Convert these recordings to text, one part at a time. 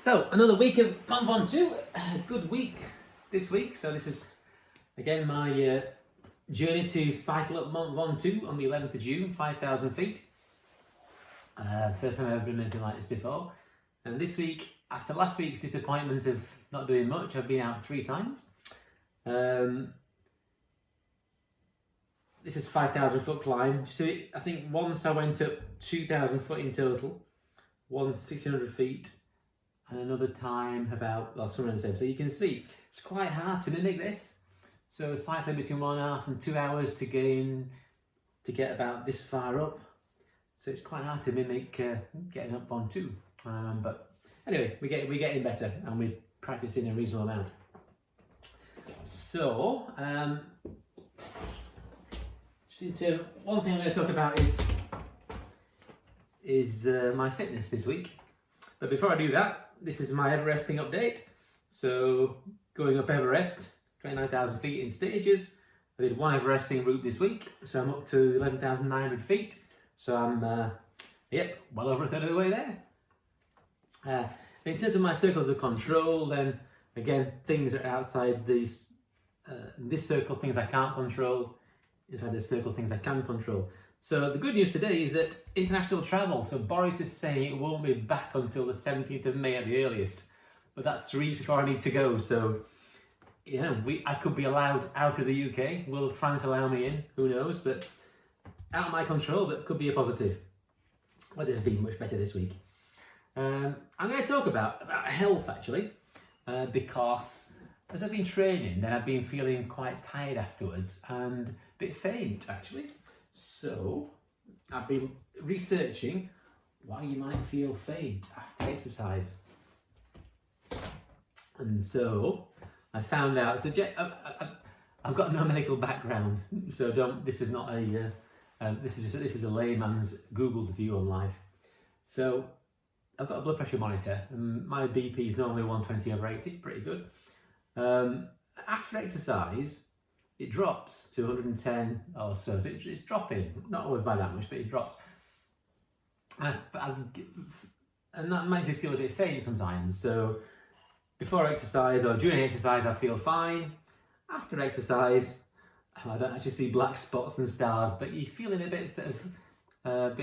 So, another week of Ventoux, a good week this week. So this is, again, my journey to cycle up Mont Ventoux on the 11th of June, 5,000 feet. First time I've ever done anything like this before. And this week, after last week's disappointment of not doing much, I've been out 3 times. This is 5,000 foot climb. So I think once I went up 2,000 foot in total, once 1,600 feet, and another time about, well, somewhere in the same. So you can see it's quite hard to mimic this. So cycling between 1.5 and 2 hours to get about this far up. So it's quite hard to mimic getting up Ventoux. But anyway, we're getting better and we're practicing a reasonable amount. So one thing I'm going to talk about is my fitness this week. But before I do that, this is my Everesting update. So going up Everest, 29,000 feet in stages. I did one Everesting route this week, so I'm up to 11,900 feet. So I'm, well over a third of the way there. In terms of my circles of control, then again, things are outside this circle, things I can't control. Inside this circle, things I can control. So the good news today is that international travel, so Boris is saying it won't be back until the 17th of May at the earliest, but that's 3 weeks before I need to go. So, I could be allowed out of the UK. Will France allow me in? Who knows? But out of my control, but could be a positive. Weather's been much better this week. I'm going to talk about health actually, because as I've been training, then I've been feeling quite tired afterwards and a bit faint actually. So I've been researching why you might feel faint after exercise. And so I found out, so I've got no medical background, so this is not a, this is a layman's Googled view on life. So I've got a blood pressure monitor and my BP is normally 120/80, pretty good. After exercise, it drops to 110 or so. So it's dropping, not always by that much, but it drops. And that makes me feel a bit faint sometimes. So before exercise or during exercise, I feel fine. After exercise, I don't actually see black spots and stars, but you're feeling a bit sort of,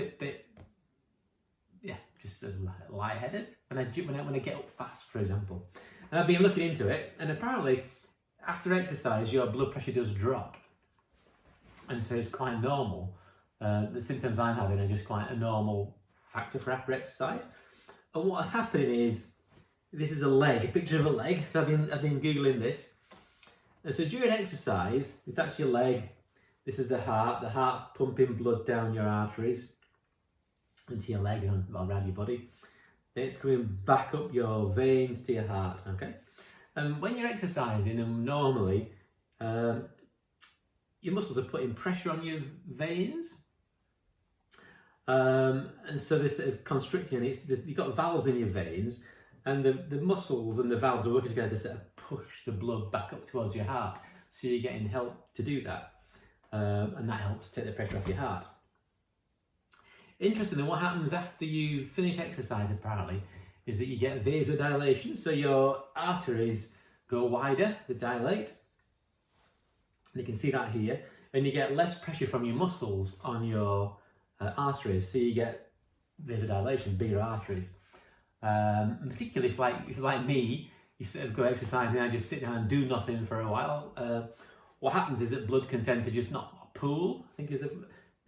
just sort of lightheaded when I get up fast, for example. And I've been looking into it, and apparently, after exercise, your blood pressure does drop. And so it's quite normal. The symptoms I'm having are just quite a normal factor for after exercise. And what's happening is, this is a picture of a leg. So I've been Googling this. And so during exercise, if that's your leg, this is the heart. The heart's pumping blood down your arteries into your leg and around your body. Then it's coming back up your veins to your heart, okay? And when you're exercising, and normally your muscles are putting pressure on your veins, and so they're sort of constricting, and you've got valves in your veins, and the muscles and the valves are working together to sort of push the blood back up towards your heart. So you're getting help to do that, and that helps take the pressure off your heart. Interestingly, what happens after you finish exercise apparently is that you get vasodilation, so your arteries go wider, they dilate, and you can see that here, and you get less pressure from your muscles on your arteries, so you get vasodilation, bigger arteries. Particularly if you're like me, you sort of go exercising and just sit down and do nothing for a while, what happens is that blood can tend to just not pool.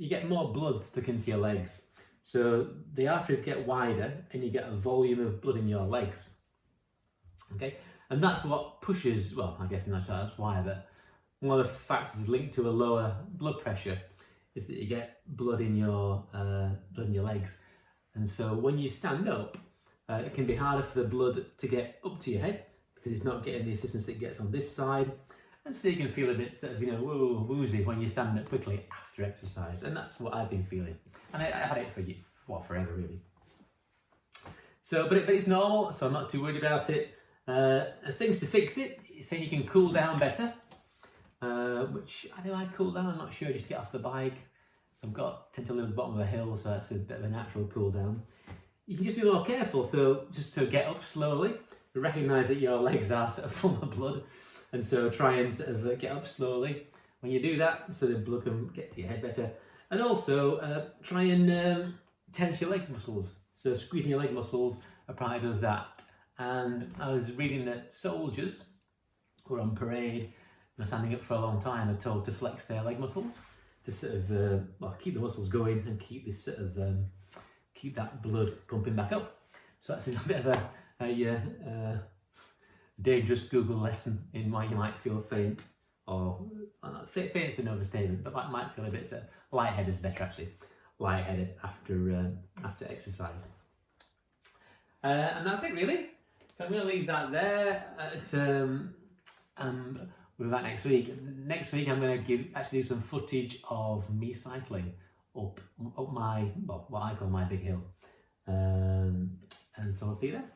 You get more blood stuck into your legs. So the arteries get wider and you get a volume of blood in your legs. Okay, and that's what pushes, well, I guess not that's why, but one of the factors linked to a lower blood pressure is that you get blood in your legs. And so when you stand up, it can be harder for the blood to get up to your head because it's not getting the assistance it gets on this side. And so you can feel a bit sort of, woozy when you stand up quickly after exercise. And that's what I've been feeling. And I had it forever really. So, but it's normal, so I'm not too worried about it. Things to fix it, saying you can cool down better. Which, how do I cool down? I'm not sure, just get off the bike. Tend to live at the bottom of a hill, so that's a bit of a natural cool down. you can just be more careful. So just to get up slowly, recognise that your legs are sort of full of blood, and so try and sort of get up slowly when you do that, so the blood can get to your head better. And also try and tense your leg muscles. So squeezing your leg muscles apparently does that. And I was reading that soldiers who are on parade and are standing up for a long time are told to flex their leg muscles to sort of well, keep the muscles going and keep this sort of keep that blood pumping back up. So that's a bit of a dangerous Google lesson in why you might feel faint, or faint's an overstatement, but might feel a bit lightheaded is better actually. Lightheaded after exercise. And that's it really. So I'm going to leave that there. We'll be back next week. Next week I'm going to do some footage of me cycling up my, well, what I call my big hill. And so I'll see you there.